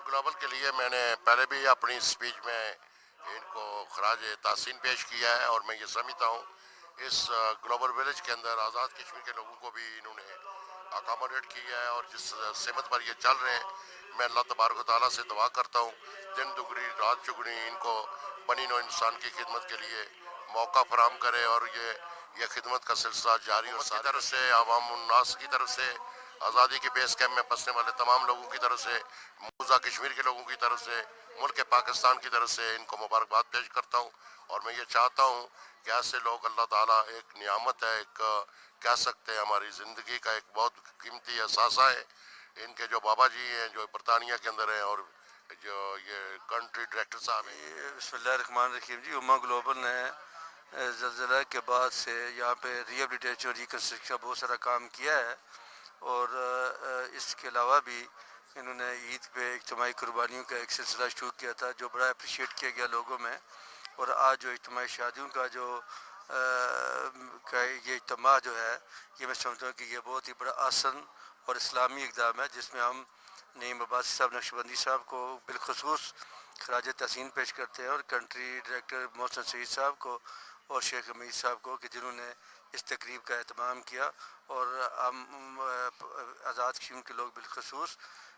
Global کے لیے میں نے پہلے بھی اپنی اسپیچ میں ان کو خراج تحسین پیش کیا ہے، اور میں یہ سمجھتا ہوں اس گلوبل ویلیج کے اندر آزاد کشمیر کے لوگوں کو بھی انہوں نے اکاموڈیٹ کیا ہے، اور جس سمت پر یہ چل رہے ہیں میں اللہ تبارک و تعالیٰ سے دعا کرتا ہوں دن دگنی رات چگنی ان کو بنی نوع انسان کی خدمت کے لیے موقع فراہم کرے، اور یہ خدمت کا سلسلہ جاری اور ساری طرف سے عوام الناس کی طرف سے آزادی کے بیس کیمپ میں بسنے والے تمام لوگوں کی طرف سے موزہ کشمیر کے لوگوں کی طرف سے ملک پاکستان کی طرف سے ان کو مبارکباد پیش کرتا ہوں، اور میں یہ چاہتا ہوں کہ ایسے لوگ اللہ تعالیٰ ایک نعمت ہے، ایک کہہ سکتے ہیں ہماری زندگی کا ایک بہت قیمتی اثاثہ ہے۔ ان کے جو بابا جی ہیں جو برطانیہ کے اندر ہیں، اور جو یہ کنٹری ڈائریکٹر صاحب ہیں۔ بسم اللہ الرحمن الرحیم جی، امہ گلوبل نے زلزلہ کے بعد سے یہاں پہ ریہیبلیٹیشن اور ریکنسٹرکشن کا بہت سارا کام کیا ہے، اور اس کے علاوہ بھی انہوں نے عید پہ اجتماعی قربانیوں کا ایک سلسلہ شروع کیا تھا جو بڑا اپریشیٹ کیا گیا لوگوں میں، اور آج جو اجتماعی شادیوں کا جو یہ اجتماع جو ہے، یہ میں سمجھتا ہوں کہ یہ بہت ہی بڑا آسن اور اسلامی اقدام ہے، جس میں ہم نعیم عباسی صاحب نقشبندی صاحب کو بالخصوص خراج تحسین پیش کرتے ہیں، اور کنٹری ڈائریکٹر محسن سعید صاحب کو اور شیخ حمید صاحب کو کہ جنہوں نے اس تقریب کا اہتمام کیا، اور ہم آزاد کشمیر کے لوگ بالخصوص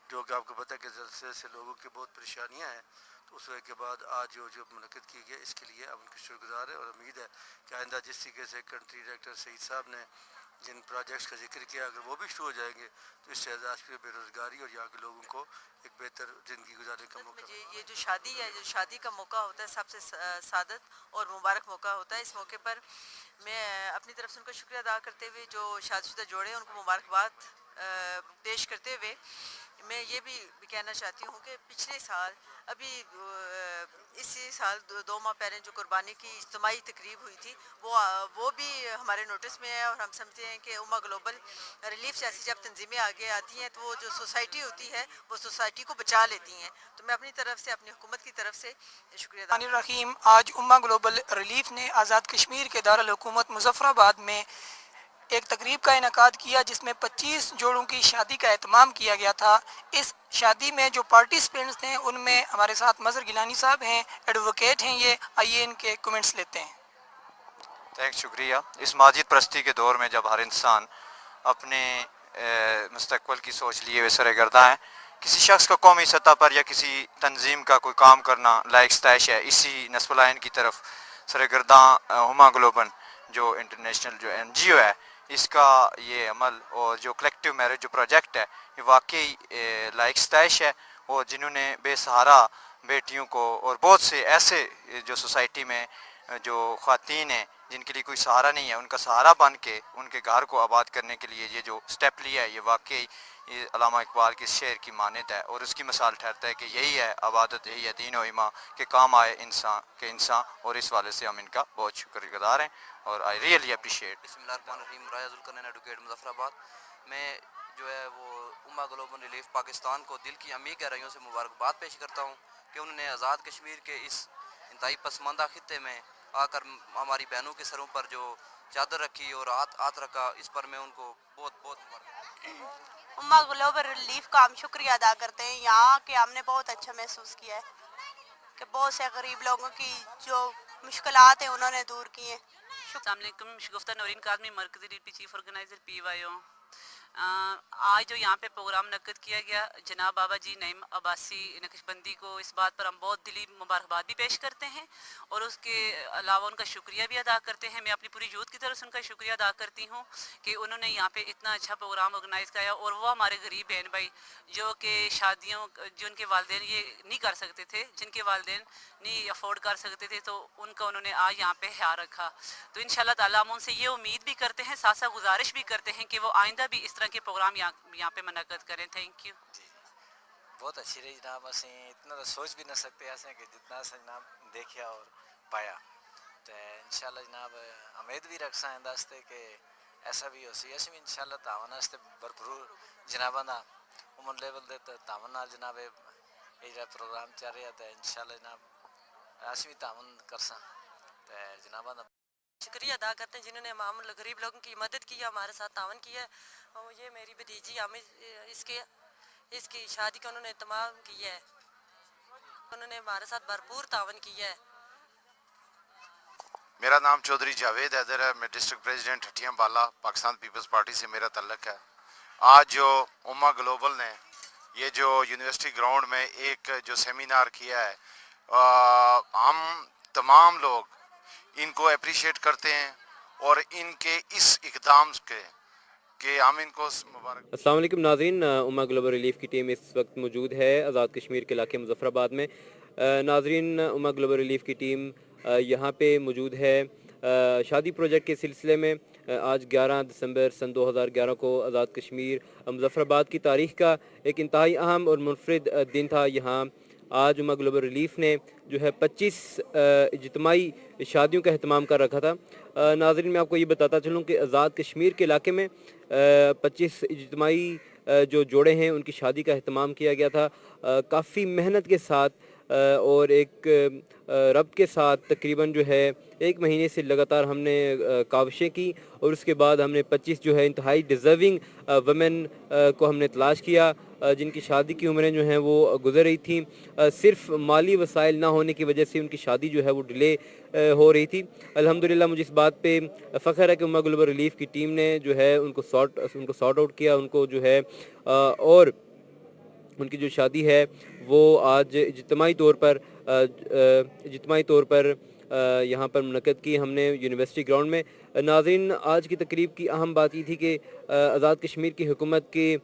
جو کہ آپ کو پتہ ہے کہ زلزلے سے لوگوں کی بہت پریشانیاں ہیں، تو اس وقت کے بعد آج جو منعقد کی گئی اس کے لیے ہم ان کے شکر گزار ہیں، اور امید ہے کہ آئندہ جس طریقے سے کنٹری ڈائریکٹر سعید صاحب نے جن پروجیکٹس کا ذکر کیا اگر وہ بھی شروع ہو جائیں گے تو اس سے آزاد کشمیر بے روزگاری اور یہاں کے لوگوں کو ایک بہتر زندگی گزارنے کا موقع ملے گا۔ یہ جو شادی ہے، جو شادی کا موقع ہوتا ہے سب سے سعادت اور مبارک موقع ہوتا ہے۔ اس موقع پر میں اپنی طرف سے ان کا شکریہ ادا کرتے ہوئے جو شادی شدہ جوڑے ہیں ان کو مبارکباد پیش کرتے ہوئے میں یہ بھی کہنا چاہتی ہوں کہ پچھلے سال ابھی اسی سال 2 ماہ پہلے جو قربانی کی اجتماعی تقریب ہوئی تھی وہ بھی ہمارے نوٹس میں ہے، اور ہم سمجھتے ہیں کہ امہ گلوبل ریلیف جیسی جب تنظیمیں آگے آتی ہیں تو وہ جو سوسائٹی ہوتی ہے وہ سوسائٹی کو بچا لیتی ہیں، تو میں اپنی طرف سے اپنی حکومت کی طرف سے شکریہ ادا کرتی ہوں۔ الرحیم آج امہ گلوبل ریلیف نے آزاد کشمیر کے دارالحکومت مظفر آباد میں ایک تقریب کا انعقاد کیا جس میں 25 جوڑوں کی شادی کا اہتمام کیا گیا تھا۔ اس شادی میں جو پارٹیسپینٹس تھے ان میں ہمارے ساتھ مظہر گیلانی صاحب ہیں، ایڈوکیٹ ہیں، یہ آئیے ان کے کومنٹس لیتے ہیں۔ شکریہ۔ اس ماجد پرستی کے دور میں جب ہر انسان اپنے مستقبل کی سوچ لیے ہوئے سرگرداں ہے، کسی شخص کا قومی سطح پر یا کسی تنظیم کا کوئی کام کرنا لائق ستائش ہے، اسی نصب العین کی طرف سرگرداں ہما گلوبل جو انٹرنیشنل جو این جی او ہے، اس کا یہ عمل اور جو کلیکٹیو میرج جو پروجیکٹ ہے یہ واقعی لائق ستائش ہے، اور جنہوں نے بے سہارا بیٹیوں کو اور بہت سے ایسے جو سوسائٹی میں جو خواتین ہیں جن کے لیے کوئی سہارا نہیں ہے، ان کا سہارا بن کے ان کے گھر کو آباد کرنے کے لیے یہ جو سٹیپ لیا ہے، یہ واقعی یہ علامہ اقبال کے شعر کی مانند ہے، اور اس کی مثال ٹھہرتا ہے کہ یہی ہے عبادت، یہی ہے دین و ایمان کہ کام آئے انسان کے انسان، اور اس والے سے ہم ان کا بہت شکر گزار ہیں، اور آئی ریئلی اپریشیٹ۔ بسم اللہ الرحمن الرحیم، رایا ذوالقرنین ایڈوکیٹ مظفر آباد۔ میں جو ہے وہ امہ گلوبل ریلیف پاکستان کو دل کی عمیق گہرائیوں سے مبارکباد پیش کرتا ہوں کہ انہوں نے آزاد کشمیر کے اس انتہائی پسماندہ خطے میں آ کر ہماری بہنوں کے سروں پر جو چادر رکھی اور ہاتھ رکھا، اس پر میں ان کو بہت بہت مبارکباد۔ امہ گلوبل ریلیف کا ہم شکریہ ادا کرتے ہیں، یہاں کے ہم نے بہت اچھا محسوس کیا ہے کہ بہت سے غریب لوگوں کی جو مشکلات ہیں انہوں نے دور کی ہیں۔ السلام علیکم، شگفتہ نورین کاظمی، مرکزی ڈی پی چیف آرگنائزر پی وائی او۔ آج جو یہاں پہ پروگرام منعقد کیا گیا، جناب بابا جی نعیم عباسی نقشبندی کو اس بات پر ہم بہت دلی مبارکباد بھی پیش کرتے ہیں، اور اس کے علاوہ ان کا شکریہ بھی ادا کرتے ہیں۔ میں اپنی پوری یوتھ کی طرف سے ان کا شکریہ ادا کرتی ہوں کہ انہوں نے یہاں پہ اتنا اچھا پروگرام آرگنائز کرایا، اور وہ ہمارے غریب بہن بھائی جو کہ شادیوں جن کے والدین یہ نہیں کر سکتے تھے، جن کے والدین نہیں افورڈ کر سکتے تھے، تو ان کا انہوں نے آج یہاں پہ خیال رکھا۔ تو انشاءاللہ تعالیٰ ہم ان سے یہ امید بھی کرتے ہیں، ساتھ ساتھ گزارش بھی کرتے ہیں کہ وہ آئندہ بھی اس طرح کے پروگرام یہاں پہ منعقد کریں۔ Thank you. بہت اچھی رہی جناب، اسیں اتنا تو سوچ بھی نہ سکتے ایسے کہ جتنا اسیں جناب دیکھا اور پایا، تو انشاءاللہ جناب امید بھی رکھ سائیں داستے کہ ایسا بھی ہو سی، ایسے بھی انشاءاللہ تعاون واسطے بھرپور جناباں دا عمر لیول دے تعاون نال جناب یہ جڑا پروگرام چل رہا ہے، انشاءاللہ جناب ایسے بھی تعاون کرساں تو جناباں دا شکریہ ادا کرتے ہیں جنہوں نے ہم غریب لوگوں کی مدد کی ہے، ہمارے ساتھ تعاون کیا ہے۔ اور یہ میری بھتیجی اس کے اس کی شادی کا انہوں نے اہتمام کیا ہے. انہوں نے ہمارے ساتھ بھرپور تعاون کیا ہے. میرا نام چودھری جاوید حیدر ہے. میں ڈسٹرکٹ پریزیڈنٹ ہٹیاں بالا پاکستان پیپلز پارٹی سے میرا تعلق ہے. آج جو امہ گلوبل نے یہ جو یونیورسٹی گراؤنڈ میں ایک جو سیمینار کیا ہے, ہم تمام لوگ ان کو اپریشیٹ کرتے ہیں اور ان کے اس اقدام کے کہ ہم ان کو مبارک. السلام علیکم ناظرین, امہ گلوبل ریلیف کی ٹیم اس وقت موجود ہے آزاد کشمیر کے علاقے مظفر آباد میں. ناظرین, امہ گلوبل ریلیف کی ٹیم یہاں پہ موجود ہے شادی پروجیکٹ کے سلسلے میں. آج 11 دسمبر سن 2011 کو آزاد کشمیر مظفر آباد کی تاریخ کا ایک انتہائی اہم اور منفرد دن تھا. یہاں آج امہ گلوبل ریلیف نے جو ہے 25 اجتماعی شادیوں کا اہتمام کر رکھا تھا. ناظرین, میں آپ کو یہ بتاتا چلوں کہ آزاد کشمیر کے علاقے میں 25 اجتماعی جو جوڑے ہیں ان کی شادی کا اہتمام کیا گیا تھا. کافی محنت کے ساتھ اور ایک ربط کے ساتھ تقریباً جو ہے ایک مہینے سے لگاتار ہم نے کاوشیں کی اور اس کے بعد ہم نے 25 جو ہے انتہائی ڈیزرونگ ویمن کو ہم نے تلاش کیا جن کی شادی کی عمریں جو ہیں وہ گزر رہی تھیں. صرف مالی وسائل نہ ہونے کی وجہ سے ان کی شادی جو ہے وہ ڈیلے ہو رہی تھی. الحمدللہ مجھے اس بات پہ فخر ہے کہ امہ گلوبل ریلیف کی ٹیم نے جو ہے ان کو سارٹ آؤٹ کیا, ان کو جو ہے اور ان کی جو شادی ہے وہ آج اجتماعی طور پر یہاں پر منعقد کی ہم نے یونیورسٹی گراؤنڈ میں. ناظرین, آج کی تقریب کی اہم بات یہ تھی کہ آزاد کشمیر کی حکومت کے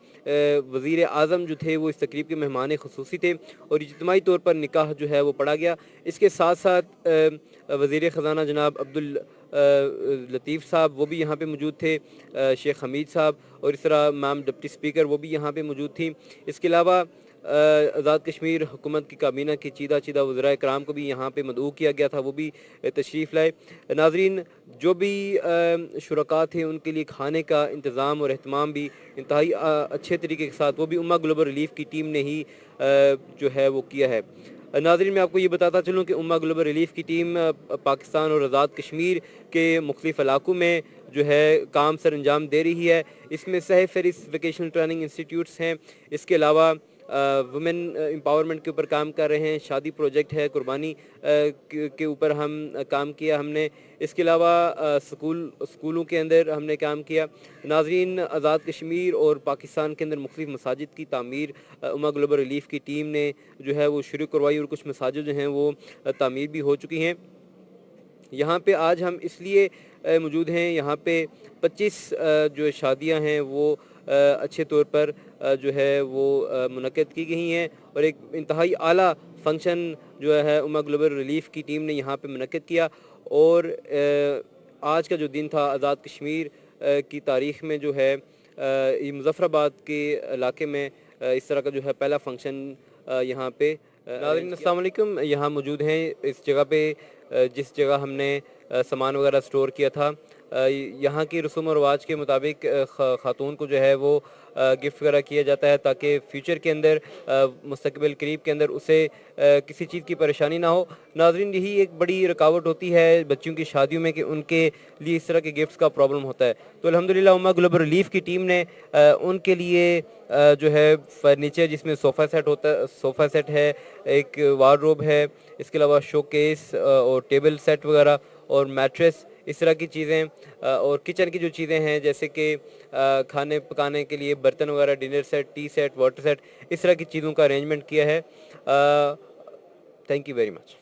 وزیر اعظم جو تھے وہ اس تقریب کے مہمان خصوصی تھے اور اجتماعی طور پر نکاح جو ہے وہ پڑھا گیا. اس کے ساتھ ساتھ وزیر خزانہ جناب عبداللطیف صاحب وہ بھی یہاں پہ موجود تھے, شیخ حمید صاحب, اور اس طرح میم ڈپٹی اسپیکر وہ بھی یہاں پہ موجود تھیں. اس کے علاوہ آزاد کشمیر حکومت کی کابینہ کی چیدہ وزراء کرام کو بھی یہاں پہ مدعو کیا گیا تھا, وہ بھی تشریف لائے. ناظرین, جو بھی شرکاء تھے ان کے لیے کھانے کا انتظام اور اہتمام بھی انتہائی اچھے طریقے کے ساتھ وہ بھی امہ گلوبل ریلیف کی ٹیم نے ہی جو ہے وہ کیا ہے. ناظرین, میں آپ کو یہ بتاتا چلوں کہ امہ گلوبل ریلیف کی ٹیم پاکستان اور آزاد کشمیر کے مختلف علاقوں میں جو ہے کام سر انجام دے رہی ہے. اس میں سہ فہرست ویکیشنل ٹریننگ انسٹیٹیوٹس ہیں. اس کے علاوہ وومن امپاورمنٹ کے اوپر کام کر رہے ہیں. شادی پروجیکٹ ہے, قربانی کے اوپر ہم کام کیا ہم نے. اس کے علاوہ اسکولوں کے اندر ہم نے کام کیا. ناظرین, آزاد کشمیر اور پاکستان کے اندر مختلف مساجد کی تعمیر امہ گلوبل ریلیف کی ٹیم نے جو ہے وہ شروع کروائی اور کچھ مساجد جو ہیں وہ تعمیر بھی ہو چکی ہیں. یہاں پہ آج ہم اس لیے موجود ہیں, یہاں پہ 25 جو شادیاں ہیں وہ اچھے طور پر جو ہے وہ منعقد کی گئی ہیں اور ایک انتہائی اعلیٰ فنکشن جو ہے امہ گلوبل ریلیف کی ٹیم نے یہاں پہ منعقد کیا. اور آج کا جو دن تھا آزاد کشمیر کی تاریخ میں جو ہے یہ مظفر آباد کے علاقے میں اس طرح کا جو ہے پہلا فنکشن یہاں پہ. ناظرین السلام علیکم, یہاں موجود ہیں اس جگہ پہ جس جگہ ہم نے سامان وغیرہ سٹور کیا تھا. یہاں کی رسوم و رواج کے مطابق خاتون کو جو ہے وہ گفٹ وغیرہ کیا جاتا ہے تاکہ فیوچر کے اندر مستقبل قریب کے اندر اسے کسی چیز کی پریشانی نہ ہو. ناظرین, یہی ایک بڑی رکاوٹ ہوتی ہے بچیوں کی شادیوں میں کہ ان کے لیے اس طرح کے گفٹس کا پرابلم ہوتا ہے. تو الحمدللہ امہ گلوبل ریلیف کی ٹیم نے ان کے لیے جو ہے فرنیچر جس میں صوفہ سیٹ ہے, ایک وارڈروب ہے, اس کے علاوہ شو کیس اور ٹیبل سیٹ وغیرہ اور میٹریس, اس طرح کی چیزیں اور کچن کی جو چیزیں ہیں جیسے کہ کھانے پکانے کے لیے برتن وغیرہ, dinner set, tea set, water set, اس طرح کی چیزوں کا ارینجمنٹ کیا ہے. Thank you very much.